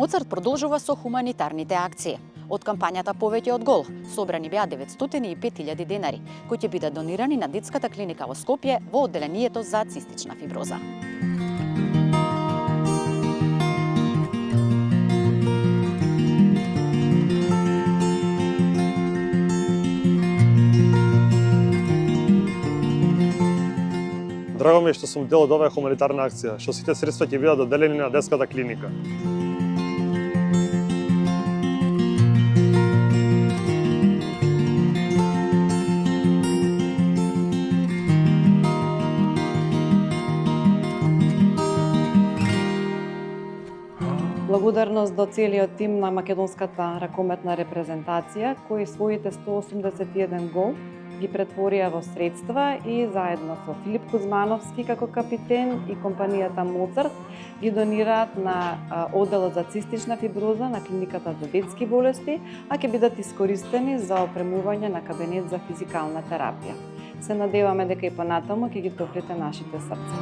Моцарт продолжува со хуманитарните акции. Од кампањата Повеќе од гол, собрани беа 905.000 денари, кои ќе бидат донирани на детската клиника во Скопје во одделението за цистична фиброза. Драго ми е што сум дел од оваа хуманитарна акција, што сите средства ќе бидат доделени на детската клиника. Благодарност до целиот тим на македонската ракометна репрезентација, кои своите 181 гол ги претворија во средства и заедно со Филип Кузмановски како капитен и компанијата Моцарт ги донираат на одделот за цистична фиброза на клиниката за детски болести, а ќе бидат искористени за опремување на кабинет за физикална терапија. Се надеваме дека и понатаму ќе ги топлите нашите срца.